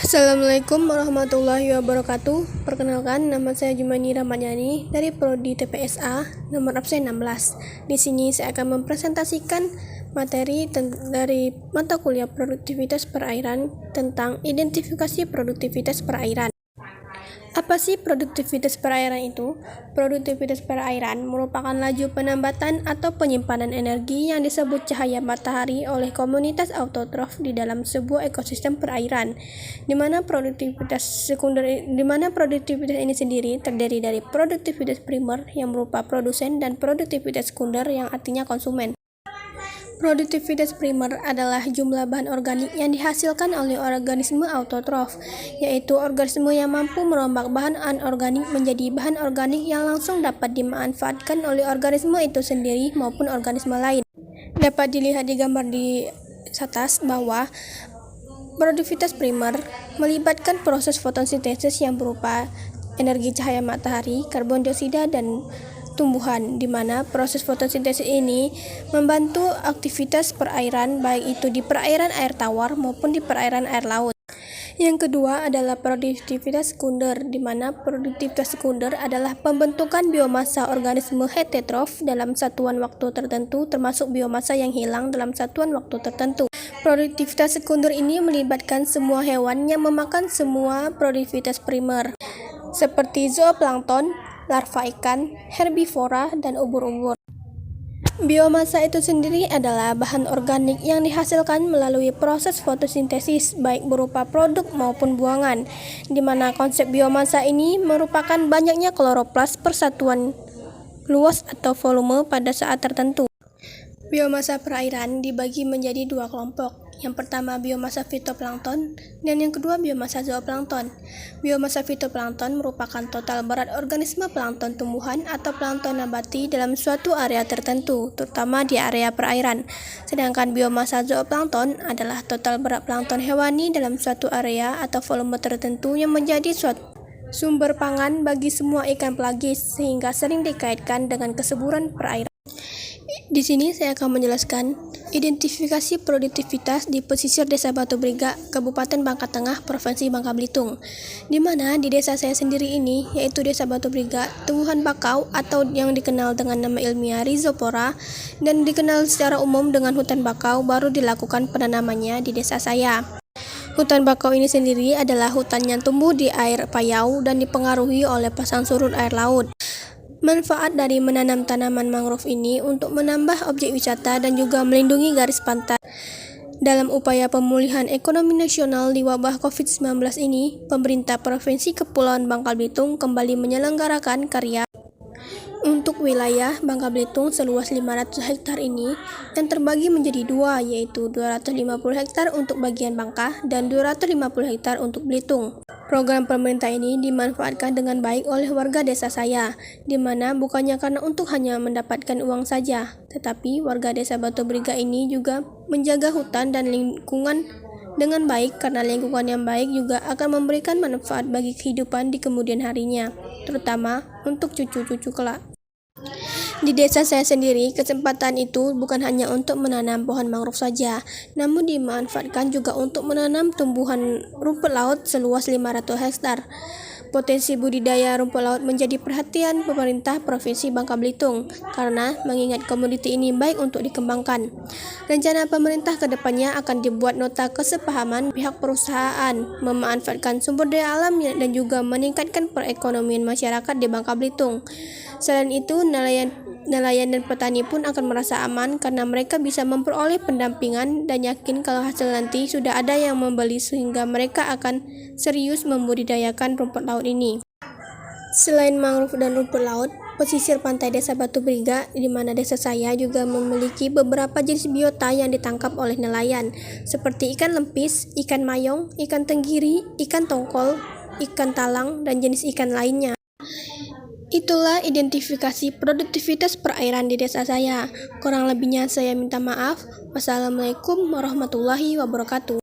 Assalamualaikum warahmatullahi wabarakatuh. Perkenalkan, nama saya Jumani Ramadhani dari Prodi TPSA, nomor absen 16. Di sini saya akan mempresentasikan materi dari mata kuliah produktivitas perairan tentang identifikasi produktivitas perairan. Apa sih produktivitas perairan itu? Produktivitas perairan merupakan laju penambatan atau penyimpanan energi yang disebut cahaya matahari oleh komunitas autotrof di dalam sebuah ekosistem perairan, di mana produktivitas ini sendiri terdiri dari produktivitas primer yang berupa produsen dan produktivitas sekunder yang artinya konsumen. Produktivitas primer adalah jumlah bahan organik yang dihasilkan oleh organisme autotrof, yaitu organisme yang mampu merombak bahan anorganik menjadi bahan organik yang langsung dapat dimanfaatkan oleh organisme itu sendiri maupun organisme lain. Dapat dilihat di gambar di atas bahwa produktivitas primer melibatkan proses fotosintesis yang berupa energi cahaya matahari, karbon dioksida, dan tumbuhan, di mana proses fotosintesis ini membantu aktivitas perairan, baik itu di perairan air tawar maupun di perairan air laut. Yang kedua adalah produktivitas sekunder, di mana produktivitas sekunder adalah pembentukan biomasa organisme heterotrof dalam satuan waktu tertentu, termasuk biomasa yang hilang dalam satuan waktu tertentu. Produktivitas sekunder ini melibatkan semua hewan yang memakan semua produktivitas primer, seperti zooplankton, larva ikan, herbivora, dan ubur-ubur. Biomasa itu sendiri adalah bahan organik yang dihasilkan melalui proses fotosintesis, baik berupa produk maupun buangan, di mana konsep biomasa ini merupakan banyaknya kloroplas persatuan luas atau volume pada saat tertentu. Biomasa perairan dibagi menjadi dua kelompok. Yang pertama biomasa fitoplankton dan yang kedua biomasa zooplankton. Biomasa fitoplankton merupakan total berat organisme plankton tumbuhan atau plankton nabati dalam suatu area tertentu, terutama di area perairan. Sedangkan biomasa zooplankton adalah total berat plankton hewani dalam suatu area atau volume tertentu yang menjadi suatu sumber pangan bagi semua ikan pelagis, sehingga sering dikaitkan dengan kesuburan perairan. Di sini saya akan menjelaskan identifikasi produktivitas di pesisir Desa Batu Briga, Kabupaten Bangka Tengah, Provinsi Bangka Belitung, di mana di desa saya sendiri ini, yaitu Desa Batu Briga, tumbuhan bakau atau yang dikenal dengan nama ilmiah Rhizopora dan dikenal secara umum dengan hutan bakau baru dilakukan penanamannya di desa saya. Hutan bakau ini sendiri adalah hutan yang tumbuh di air payau dan dipengaruhi oleh pasang surut air laut. Manfaat dari menanam tanaman mangrove ini untuk menambah objek wisata dan juga melindungi garis pantai. Dalam upaya pemulihan ekonomi nasional di wabah COVID-19 ini, pemerintah Provinsi Kepulauan Bangka Belitung kembali menyelenggarakan karya untuk wilayah Bangka Belitung seluas 500 hektar ini yang terbagi menjadi dua, yaitu 250 hektar untuk bagian Bangka dan 250 hektar untuk Belitung. Program pemerintah ini dimanfaatkan dengan baik oleh warga desa saya, di mana bukannya karena untuk hanya mendapatkan uang saja, tetapi warga desa Batu Briga ini juga menjaga hutan dan lingkungan dengan baik, karena lingkungan yang baik juga akan memberikan manfaat bagi kehidupan di kemudian harinya, terutama untuk cucu-cucu kelak. Di desa saya sendiri, kesempatan itu bukan hanya untuk menanam pohon mangrove saja, namun dimanfaatkan juga untuk menanam tumbuhan rumput laut seluas 500 hektar. Potensi budidaya rumput laut menjadi perhatian pemerintah Provinsi Bangka Belitung karena mengingat komoditi ini baik untuk dikembangkan. Rencana pemerintah ke depannya akan dibuat nota kesepahaman pihak perusahaan memanfaatkan sumber daya alam dan juga meningkatkan perekonomian masyarakat di Bangka Belitung. Selain itu, nelayan dan petani pun akan merasa aman karena mereka bisa memperoleh pendampingan dan yakin kalau hasil nanti sudah ada yang membeli, sehingga mereka akan serius membudidayakan rumput laut ini. Selain mangrove dan rumput laut, pesisir pantai Desa Batu Briga, di mana desa saya juga memiliki beberapa jenis biota yang ditangkap oleh nelayan, seperti ikan lempis, ikan mayong, ikan tenggiri, ikan tongkol, ikan talang, dan jenis ikan lainnya. Itulah identifikasi produktivitas perairan di desa saya. Kurang lebihnya saya minta maaf. Wassalamualaikum warahmatullahi wabarakatuh.